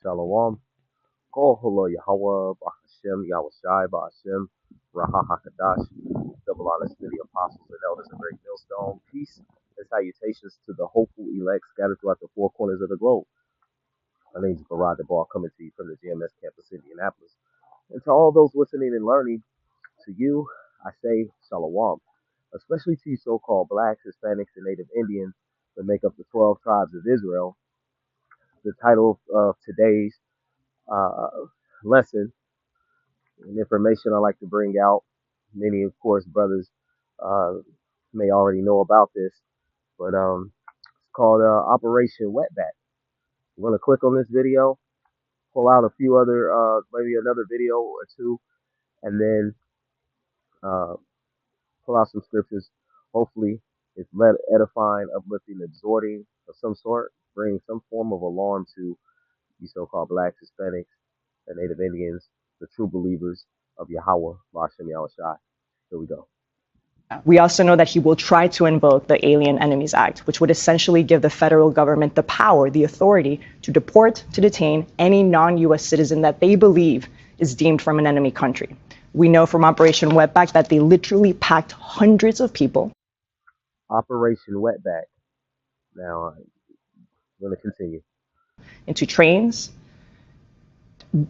Shalom. Koholo Yahweh Bahashem Yahushai Bahashem Raha Hakadash. Double honors to the apostles and elders of Great Millstone. Peace and salutations to the hopeful elect scattered throughout the four corners of the globe. My name is Barad the Ball coming to you from the GMS campus in Indianapolis. And to all those listening and learning, to you, I say Shalom. Especially to you so-called blacks, Hispanics, and Native Indians that make up the 12 tribes of Israel. The title of today's uh, lesson and information I like to bring out. Many, of course, brothers uh, may already know about this, but it's called Operation Wetback. I'm going to click on this video, pull out a few other, maybe another video or two, and then uh, pull out some scriptures. Hopefully, it's edifying, uplifting, exhorting of some sort, bring some form of alarm to you so-called blacks, Hispanics, and Native Indians, the true believers of Yahweh, Bashem Yahushai. Here we go. We also know that he will try to invoke the Alien Enemies Act, which would essentially give the federal government the power, the authority to deport, to detain any non-U.S. citizen that they believe is deemed from an enemy country. We know from Operation Wetback that they literally packed hundreds of people. Operation Wetback. Now, I'm going to continue. Into trains,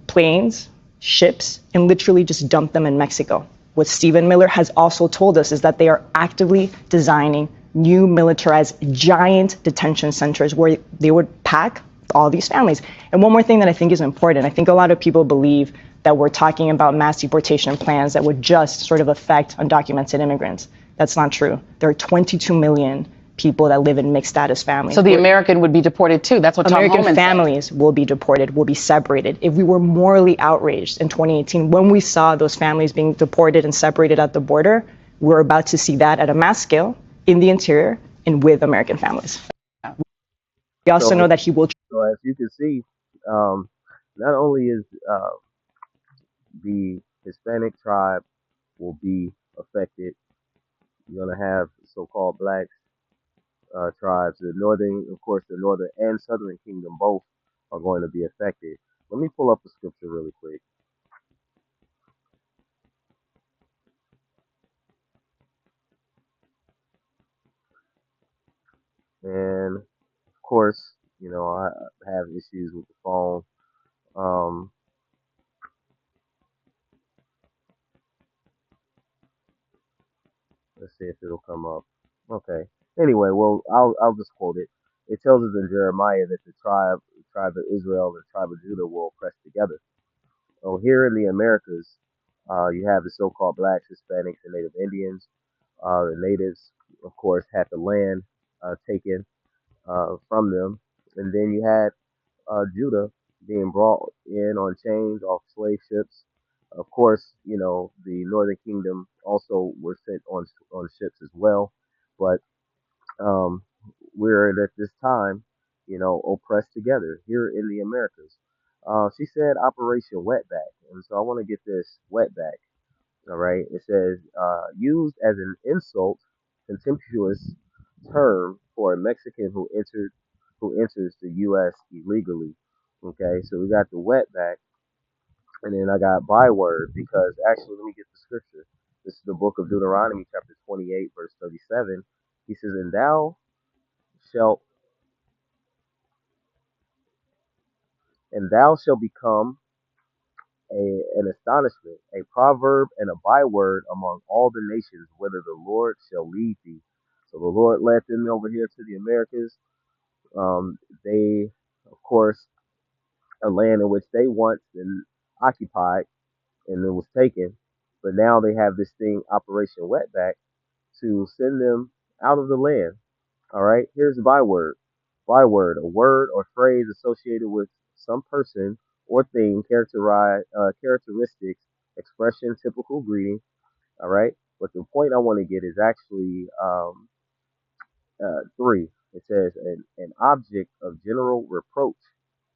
planes, ships, and literally just dump them in Mexico. What Stephen Miller has also told us is that they are actively designing new militarized giant detention centers where they would pack all these families. And one more thing that I think is important, I think a lot of people believe that we're talking about mass deportation plans that would just sort of affect undocumented immigrants. That's not true. There are 22 million people that live in mixed status families. So the American would be deported too. That's what Tom American Homan families said. will be deported, will be separated. If we were morally outraged in 2018, when we saw those families being deported and separated at the border, we're about to see that at a mass scale in the interior and with American families. We also know that he will. So as you can see, not only is the Hispanic tribe will be affected, you're going to have so-called black tribes. The northern, of course, the northern and southern kingdom both are going to be affected. Let me pull up the scripture really quick. And of course, I have issues with the phone. Um, let's see if it'll come up. Okay. Anyway, well, I'll just quote it. It tells us in Jeremiah that the tribe of Israel, and the tribe of Judah will press together. So here in the Americas, you have the so-called blacks, Hispanics, and Native Indians. The natives, of course, had the land taken from them, and then you had Judah being brought in on chains off slave ships. Of course, the Northern Kingdom also were sent on ships as well, but um, we're at this time, oppressed together here in the Americas. She said Operation Wetback, and so I want to get this wetback. All right, it says used as an insult, contemptuous term for a Mexican who enters the U.S. illegally. Okay, so we got the wetback, and then I got byword because actually, let me get the scripture. This is the book of Deuteronomy, chapter 28, verse 37. He says, shalt and thou shalt become an astonishment, a proverb, and a byword among all the nations, whither the Lord shall lead thee. So the Lord led them over here to the Americas. They, of course, a land in which they once been occupied and it was taken, but now they have this thing, Operation Wetback, to send them out of the land. All right, here's the byword. Byword, a word or phrase associated with some person or thing, characteristics, expression, typical greeting. All right, but the point I want to get is actually three. It says an object of general reproach,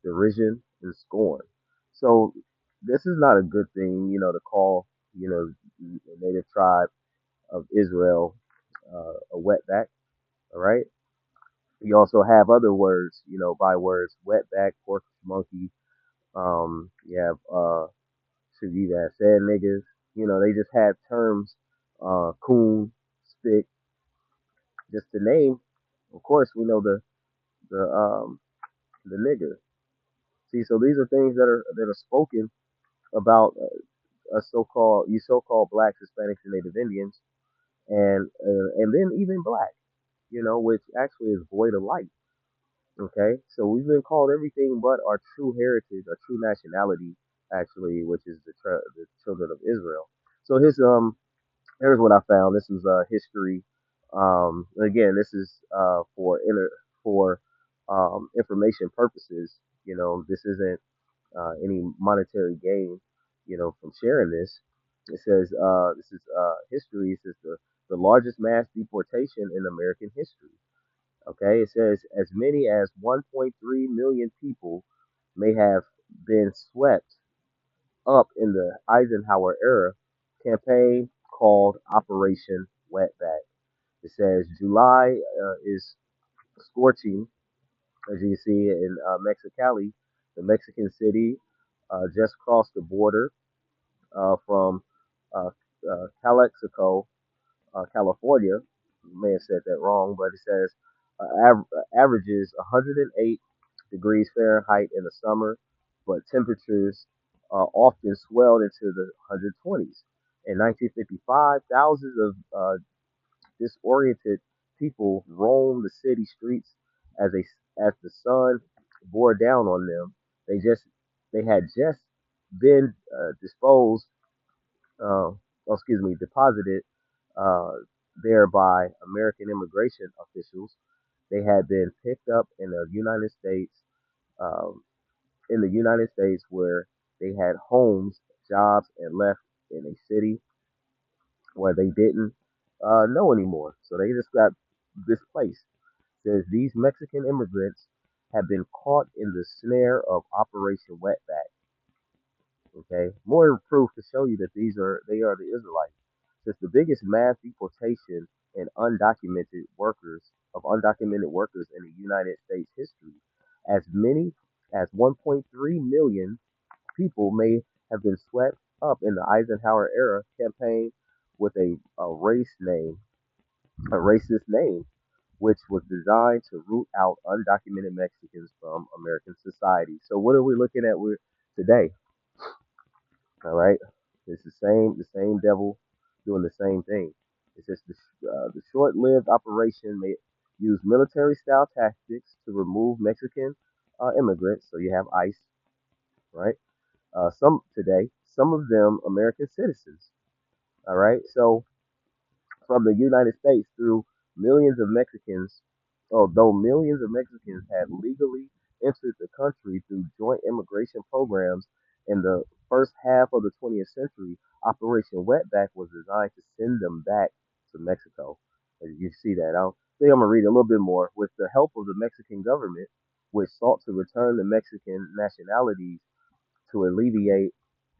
derision, and scorn. So this is not a good thing, to call, the native tribe of Israel a wetback. All right. You also have other words, bywords, wetback, pork monkey. You have should you have said niggas. You know, they just had terms, coon, stick, just to name. Of course, we know the the nigger. See, so these are things that are spoken about so-called you so-called blacks, Hispanics, and Native Indians, and then even black. You know, which actually is void of light. Okay, so we've been called everything but our true heritage, our true nationality, actually, which is the children of Israel. So here's what I found. This is history. Again, this is for information purposes. You know, this isn't any monetary gain. You know, from sharing this. It says this is history. It says the largest mass deportation in American history. Okay, it says as many as 1.3 million people may have been swept up in the Eisenhower era campaign called Operation Wetback. It says July is scorching, as you see in Mexicali, the Mexican city just crossed the border from uh, Calexico, California. May have said that wrong, but it says averages 108 degrees Fahrenheit in the summer, but temperatures often swelled into the 120s. In 1955, thousands of disoriented people roamed the city streets as the sun bore down on them. They had just been disposed, deposited uh, there by American immigration officials. They had been picked up um, in the United States, where they had homes, jobs, and left in a city where they didn't know anymore. So they just got displaced. Says these Mexican immigrants have been caught in the snare of Operation Wetback. Okay, more proof to show you that they are the Israelites. Since the biggest mass deportation and undocumented workers in the United States history, as many as 1.3 million people may have been swept up in the Eisenhower era campaign with a racist name, which was designed to root out undocumented Mexicans from American society. So what are we looking at today? All right, it's the same devil doing the same thing. It's just the short-lived operation may use military-style tactics to remove Mexican immigrants. So you have ICE, right? Some of them American citizens. All right, so from the United States through millions of Mexicans, although millions of Mexicans had legally entered the country through joint immigration programs in the first half of the 20th century, Operation Wetback was designed to send them back to Mexico. As you see that, I'm gonna read a little bit more. With the help of the Mexican government, which sought to return the Mexican nationalities to alleviate,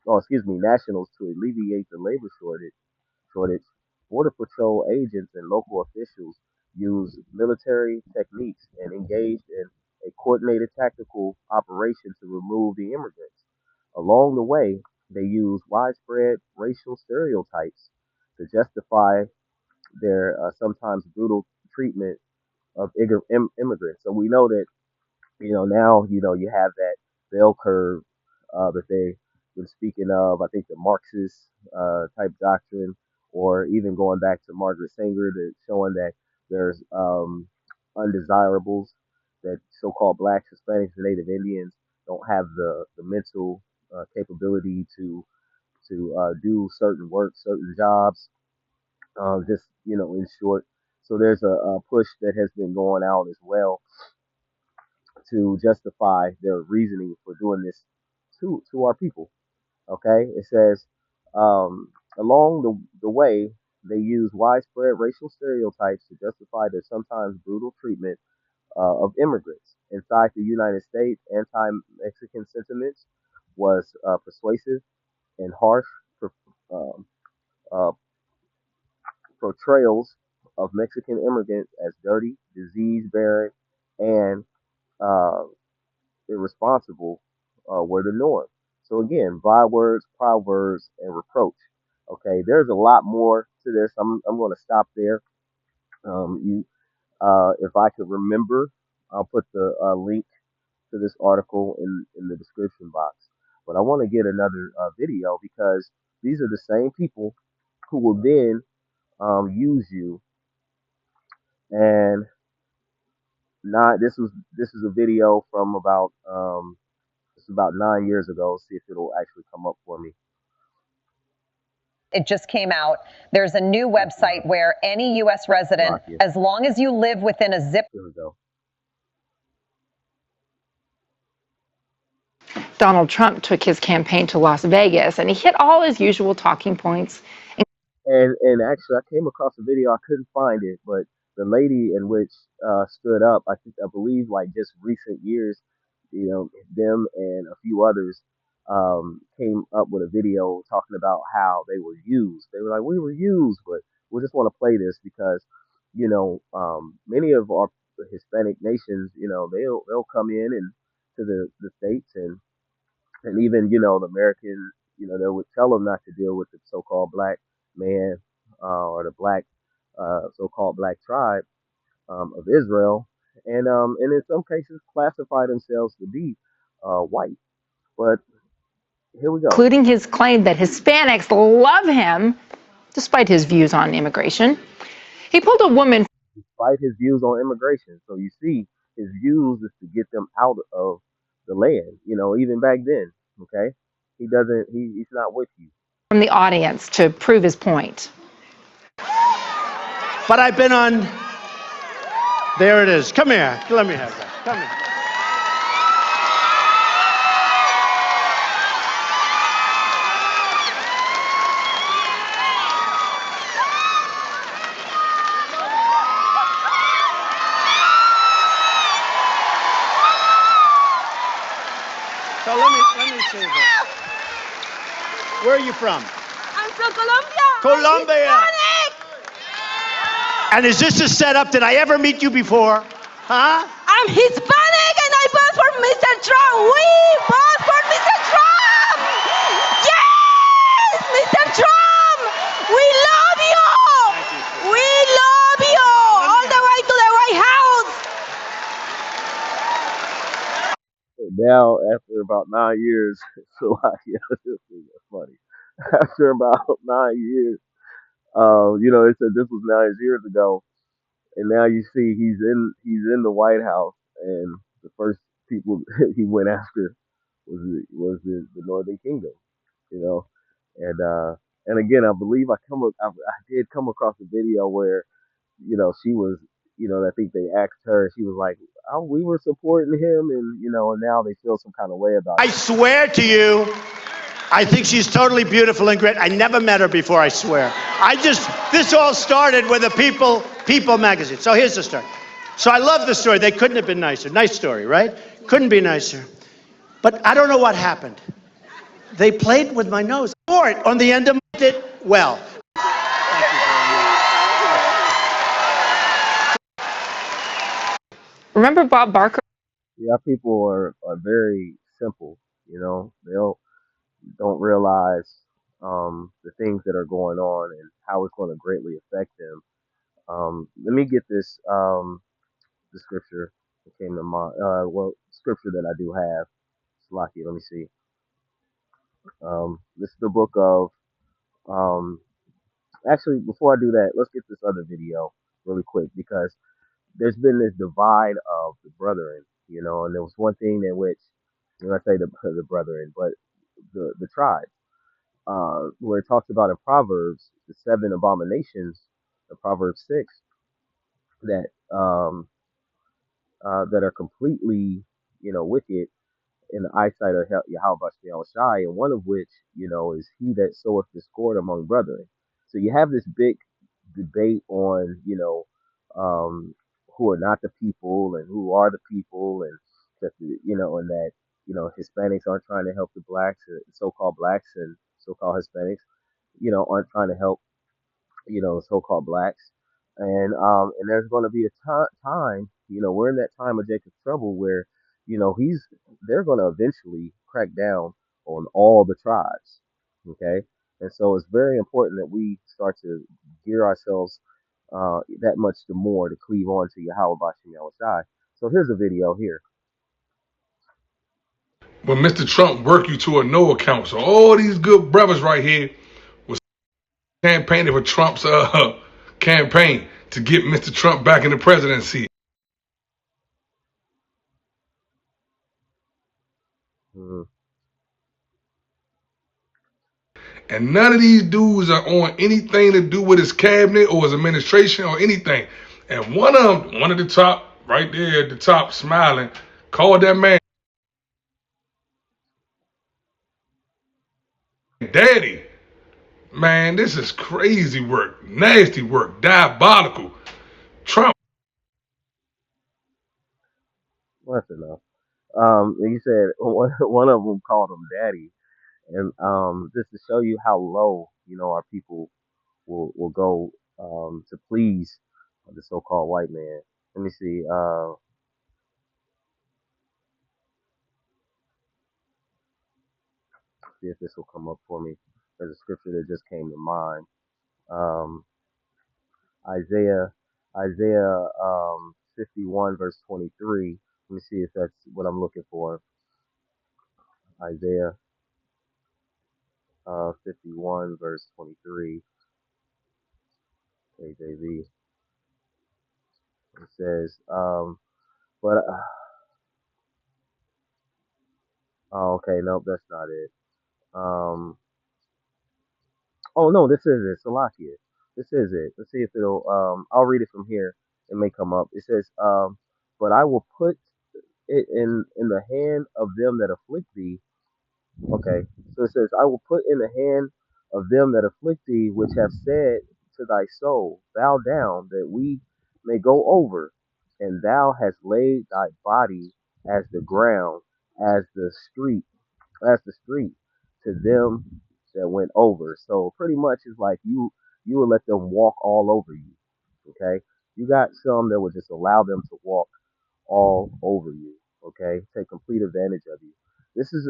nationals to alleviate the labor shortage, Border Patrol agents and local officials used military techniques and engaged in a coordinated tactical operation to remove the immigrants. Along the way, they used widespread racial stereotypes to justify their sometimes brutal treatment of immigrants. So we know that now you have that bell curve that they've been speaking of. I think the Marxist type doctrine, or even going back to Margaret Sanger, that showing that there's undesirables, that so-called blacks, Hispanics, and Native Indians don't have the mental capability to do certain work, certain jobs. Just in short. So there's a push that has been going out as well to justify their reasoning for doing this to our people. Okay, it says along the way they use widespread racial stereotypes to justify their sometimes brutal treatment of immigrants. Inside the United States, anti-Mexican sentiments was persuasive and harsh um, uh, portrayals of Mexican immigrants as dirty, disease-bearing, and uh, irresponsible were the norm. So again, bywords, proverbs, and reproach. Okay, there's a lot more to this. I'm going to stop there. If I could remember, I'll put the link to this article in the description box. But I want to get another video because these are the same people who will then use you. And not this is a video from about this is about 9 years ago. See if it'll actually come up for me. It just came out. There's a new website where any U.S. resident, as long as you live within a zip. Here we go. Donald Trump took his campaign to Las Vegas, and he hit all his usual talking points. And actually, I came across a video. I couldn't find it, but the lady in which stood up, I believe, like just recent years, them and a few others came up with a video talking about how they were used. They were like, we were used, but we just want to play this because, many of our Hispanic nations, they'll come in and to the states and even the American, they would tell them not to deal with the so-called black man or the black so-called black tribe of Israel, and in some cases classify themselves to be white. But here we go. Including his claim that Hispanics love him, despite his views on immigration. He pulled a woman. Despite his views on immigration, so you see, his views is to get them out of the land. Even back then, okay, he doesn't. He's not with you. From the audience to prove his point. But I've been on. There it is. Come here. Let me have that. Come here. So let me say this. Where are you from? I'm from Colombia. Colombia. And is this a setup? Did I ever meet you before? Huh? I'm Hispanic and I vote for Mr. Trump. We vote for Mr. Trump. Yes, Mr. Trump. We love you. We love you. All the way to the White House. Now, after about 9 years, so this is funny. After about 9 years, they said this was 9 years ago, and now you see he's in the White House, and the first people he went after was the Northern Kingdom, you know, and again, I believe I did come across a video where she was, I think they asked her, she was like, oh, we were supporting him, and now they feel some kind of way about I it. swear to you, I think she's totally beautiful and great. I never met her before, I swear. This all started with a People magazine. So here's the story. So I love the story. They couldn't have been nicer. Nice story, right? Couldn't be nicer. But I don't know what happened. They played with my nose. On the end of it, well. Remember Bob Barker? Yeah, people are very simple, they'll don't realize the things that are going on and how it's going to greatly affect them. Let me get this the scripture that came to mind. Scripture that I do have. Slocky, let me see. This is the book of. Um, Actually, before I do that, let's get this other video really quick because there's been this divide of the brethren, and there was one thing in which, I say the brethren, but the tribe, where it talks about in Proverbs the seven abominations of Proverbs 6 that that are completely, wicked in the eyesight of Yahweh Shai, and one of which, is he that soweth discord among brethren. So you have this big debate on, who are not the people and who are the people, and that, and that, Hispanics aren't trying to help the blacks, so-called blacks and so-called Hispanics, aren't trying to help, so-called blacks. And there's going to be a time, we're in that time of Jacob's trouble where he's they're going to eventually crack down on all the tribes. Okay, and so it's very important that we start to gear ourselves that much the more to cleave on to Yahweh Bashim Yahushai. So here's a video here. When Mr. Trump worked you to a no account. So all these good brothers right here was campaigning for Trump's campaign to get Mr. Trump back in the presidency. Mhm. And none of these dudes are on anything to do with his cabinet or his administration or anything. And one of them, one at the top, right there at the top, smiling, called that man daddy. Man, this is crazy work, nasty work, diabolical. Trump. Well, that's enough. He said one of them called him daddy, and just to show you how low our people will go to please the so-called white man. Let me see. See if this will come up for me. There's a scripture that just came to mind. Um, Isaiah, Isaiah 51 verse 23. Let me see if that's what I'm looking for. Isaiah 51 verse 23. KJV. It says, but oh, okay, nope, that's not it. Um, oh no, this is it. Salakia. This is it. Let's see if it'll. I'll read it from here. It may come up. It says, but I will put it in the hand of them that afflict thee. Okay, so it says, I will put in the hand of them that afflict thee, which have said to thy soul, bow down, that we may go over. And thou hast laid thy body as the ground, as the street to them that went over. So pretty much it's like you will let them walk all over you. Okay, you got some that will just allow them to walk all over you. Okay, take complete advantage of you. This is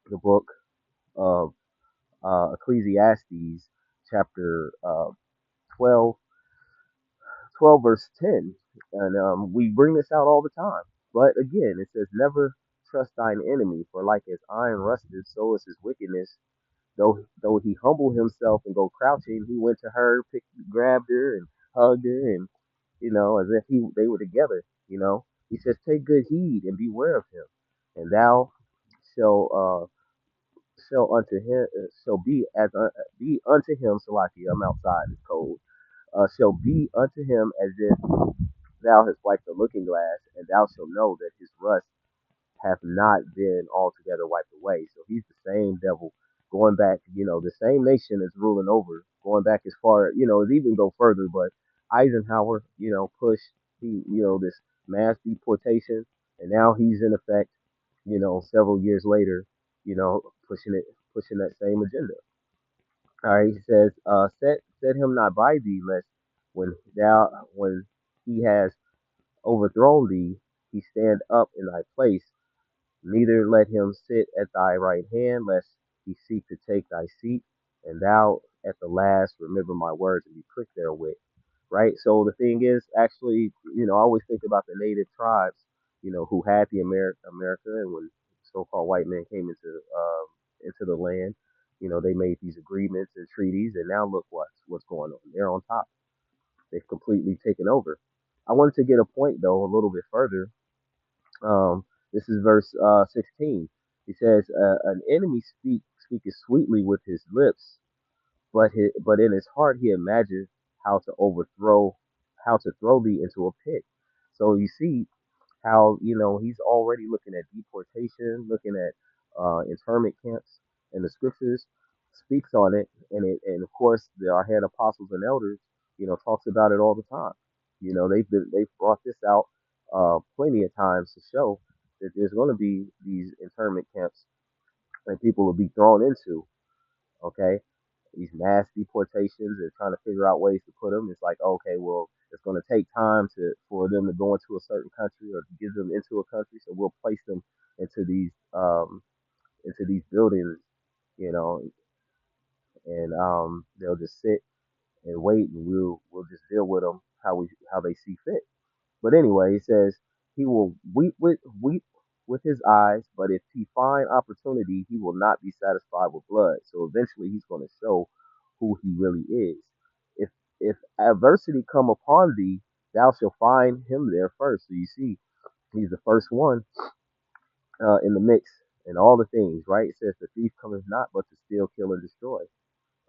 the book of Ecclesiastes, chapter 12, 12 verse 10. And we bring this out all the time. But again, it says, never trust thine enemy, for like as iron rusted, so is his wickedness. Though he humbled himself and go crouching, he went to her, grabbed her, and hugged her, and as if they were together. He says, take good heed and beware of him, and thou shall shall be unto him. Salaki, I'm outside, it's cold. Shall be unto him as if thou hast wiped the looking glass, and thou shalt know that his rust hath not been altogether wiped away. So he's the same devil going back, the same nation is ruling over, going back as far, as even go further. But Eisenhower, pushed this mass deportation, and now he's in effect, several years later, pushing that same agenda. All right, he says, set him not by thee, lest when he has overthrown thee, he stand up in thy place. Neither let him sit at thy right hand, lest he seek to take thy seat, and thou at the last remember my words and be pricked therewith. Right? So the thing is, actually, I always think about the native tribes, who had the America, and when so-called white men came into the land, they made these agreements and treaties, and now look what's going on. They're on top. They've completely taken over. I wanted to get a point though a little bit further. This is verse 16. He says, "An enemy speaketh sweetly with his lips, but in his heart he imagines how to overthrow, how to throw thee into a pit." So you see how he's already looking at deportation, looking at internment camps, and the scriptures speaks on it, and of course our head apostles and elders, talks about it all the time. They've brought this out plenty of times to show that there's going to be these internment camps that people will be thrown into. Okay, these mass deportations and trying to figure out ways to put them. It's like, okay, well, it's going to take time for them to go into a certain country or to get them into a country, so we'll place them into these buildings, you know, and they'll just sit and wait, and we'll just deal with them how they see fit. But anyway, he says he will weep with his eyes, but if he find opportunity, he will not be satisfied with blood. So eventually, he's going to show who he really is. If if adversity come upon thee, thou shalt find him there first. So you see, he's the first one in the mix and all the things, right? It says the thief cometh not but to steal, kill, and destroy.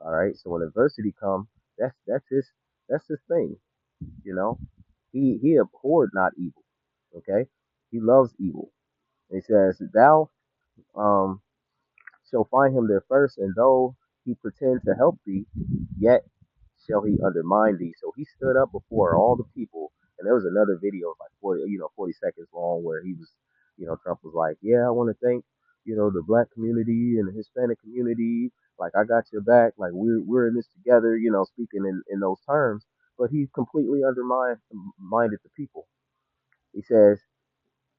All right. So when adversity comes, that's his thing. You know, he abhorred not evil. Okay, he loves evil. And he says, "Thou um shall find him there first, and though he pretend to help thee, yet shall he undermine thee." So he stood up before all the people, and there was another video like 40 seconds long where he was, Trump was like, "Yeah, I want to thank, the black community and the Hispanic community. Like I got your back. Like we're in this together." Speaking in those terms, but he completely undermined minded the people. He says,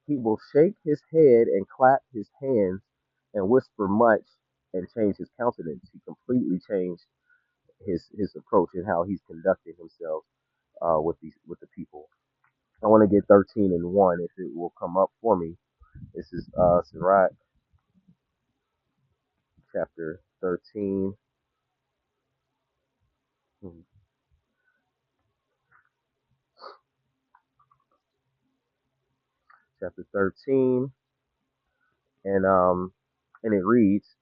he will shake his head and clap his hands and whisper much and change his countenance. He completely changed his approach and how he's conducting himself with the people. I want to get 13:1 if it will come up for me. This is Sirach chapter 13. hmm, Chapter 13, and it reads,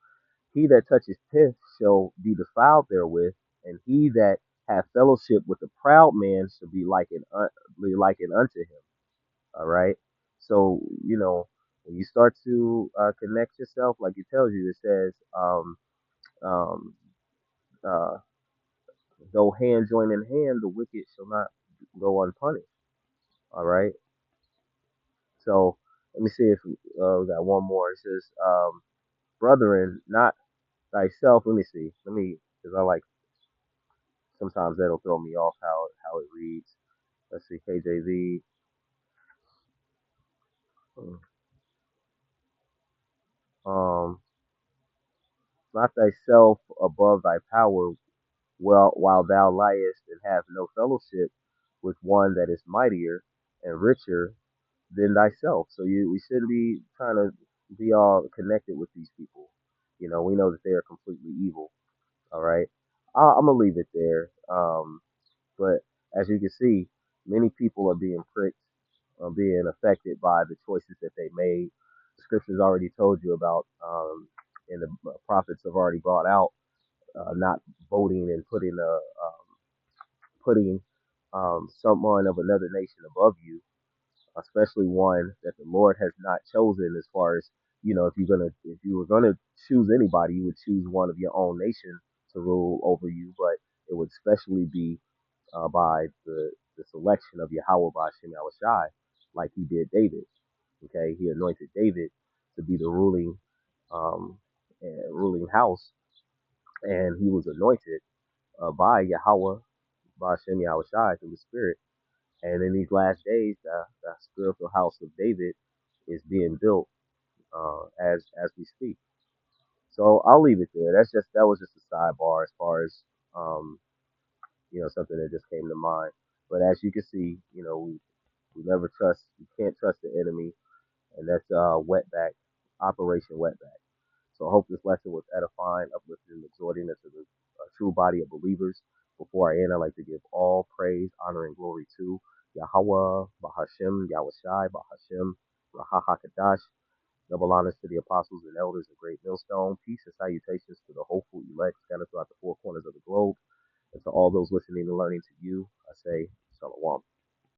"He that touches pith shall be defiled therewith, and he that hath fellowship with a proud man shall be likened unto him." All right. So, when you start to connect yourself, like it tells you, it says, um, uh, though hand join in hand, the wicked shall not go unpunished. All right. So, let me see if we got one more. It says, brethren, not thyself. Let me see. Because I like, sometimes that'll throw me off how it reads. Let's see, KJV. Um, not thyself above thy power, while thou liest and have no fellowship with one that is mightier and richer than thyself. So we shouldn't be trying to be all connected with these people. We know that they are completely evil. All right. I'm gonna leave it there. But as you can see, many people are being pricked, being affected by the choices that they made. The scriptures already told you about, and the prophets have already brought out, not voting and putting someone of another nation above you, especially one that the Lord has not chosen. As far as, if you were gonna choose anybody, you would choose one of your own nation to rule over you, but it would especially be by the selection of Yahweh by Shem Shai, like he did David. Okay, he anointed David to be the ruling house, and he was anointed by Yahweh by Shem Shai through the Spirit. And in these last days, the spiritual house of David is being built as we speak. So I'll leave it there. That was just a sidebar as far as um, something that just came to mind. But as you can see, we never trust. You can't trust the enemy, and that's Wetback, Operation Wetback. So I hope this lesson was edifying, uplifting, and exhorting us to the true body of believers. Before I end, I'd like to give all praise, honor, and glory to Yahweh, Bahashem, Yahushai, Bahashem, Rahahakadash. Double honors to the apostles and elders of Great Millstone. Peace and salutations to the hopeful elect scattered throughout the four corners of the globe. And to all those listening and learning to you, I say, Shalom.